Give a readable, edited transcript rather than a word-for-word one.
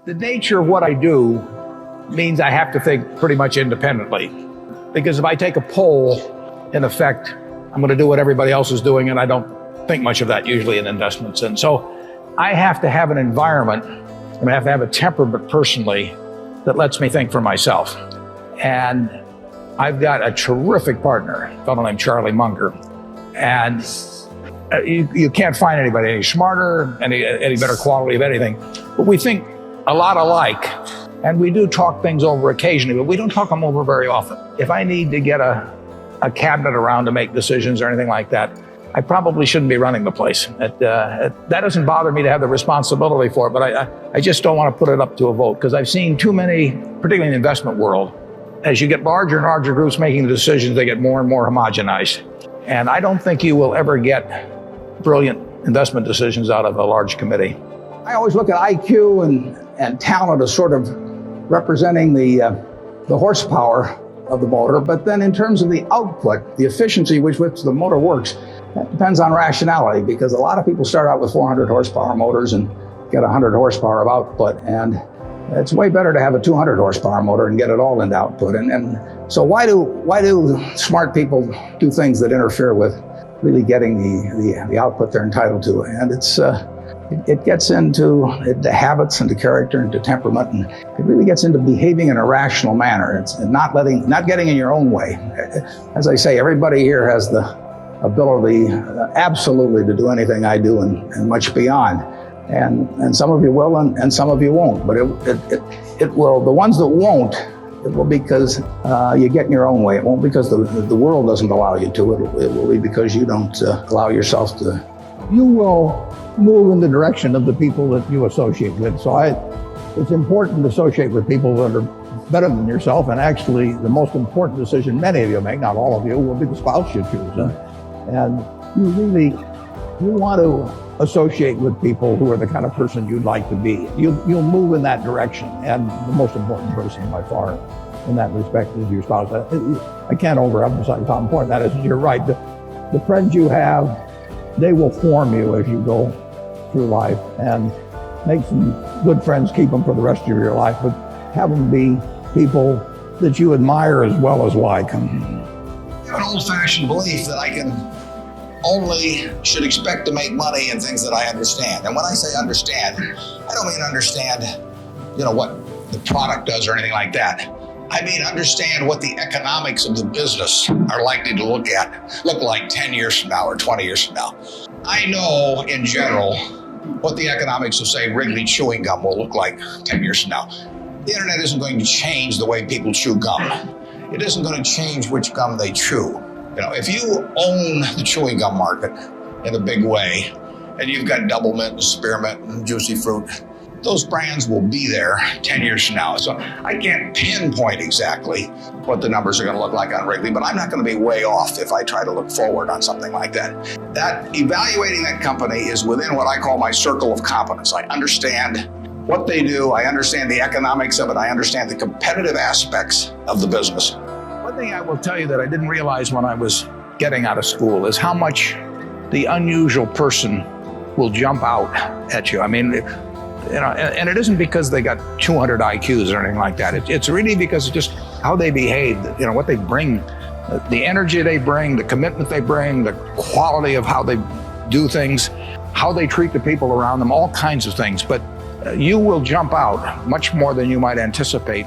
The nature of what I do means I have to think pretty much independently. Because if I take a poll, in effect, I'm going to do what everybody else is doing, and I don't think much of that usually in investments. And so I have to have an environment, and I have to have a temperament personally that lets me think for myself. And I've got a terrific partner, a fellow named Charlie Munger. And you can't find anybody any smarter, any better quality of anything. But we think a lot alike. And we do talk things over occasionally, but we don't talk them over very often. If I need to get a cabinet around to make decisions or anything like that, I probably shouldn't be running the place. That doesn't bother me to have the responsibility for it, but I just don't want to put it up to a vote, because I've seen too many, particularly in the investment world, as you get larger and larger groups making the decisions, they get more and more homogenized. And I don't think you will ever get brilliant investment decisions out of a large committee. I always look at IQ and talent as sort of representing the horsepower of the motor, but then in terms of the output, the efficiency with which the motor works, that depends on rationality, because a lot of people start out with 400 horsepower motors and get 100 horsepower of output, and it's way better to have a 200 horsepower motor and get it all into output. And so why do smart people do things that interfere with really getting the output they're entitled to? And it gets into habits, into character, into temperament, and it really gets into behaving in a rational manner. It's not getting in your own way. As I say, everybody here has the ability absolutely to do anything I do and much beyond. And some of you will and some of you won't. But it will, the ones that won't, it will be because you get in your own way. It won't because the world doesn't allow you to. It will be because you don't allow yourself to. You will move in the direction of the people that you associate with. So it's important to associate with people that are better than yourself. And actually, the most important decision many of you make, not all of you, will be the spouse you choose. And you want to associate with people who are the kind of person you'd like to be. You'll move in that direction. And the most important person by far in that respect is your spouse. I can't overemphasize how important that is. You're right. The friends you have, they will form you as you go through life, and make some good friends, keep them for the rest of your life, but have them be people that you admire as well as like. I have an old-fashioned belief that I should expect to make money in things that I understand. And when I say understand, I don't mean understand, what the product does or anything like that. I mean, understand what the economics of the business are likely to look like 10 years from now or 20 years from now. I know in general what the economics of, say, Wrigley chewing gum will look like 10 years from now. The internet isn't going to change the way people chew gum. It isn't going to change which gum they chew. If you own the chewing gum market in a big way, and you've got Double Mint and Spearmint and Juicy Fruit, those brands will be there 10 years from now. So I can't pinpoint exactly what the numbers are going to look like on Wrigley, but I'm not going to be way off if I try to look forward on something like that. That evaluating that company is within what I call my circle of competence. I understand what they do. I understand the economics of it. I understand the competitive aspects of the business. One thing I will tell you that I didn't realize when I was getting out of school is how much the unusual person will jump out at you. I mean, and it isn't because they got 200 IQs or anything like that. It's really because of just how they behave, what they bring, the energy they bring, the commitment they bring, the quality of how they do things, how they treat the people around them, all kinds of things. But you will jump out much more than you might anticipate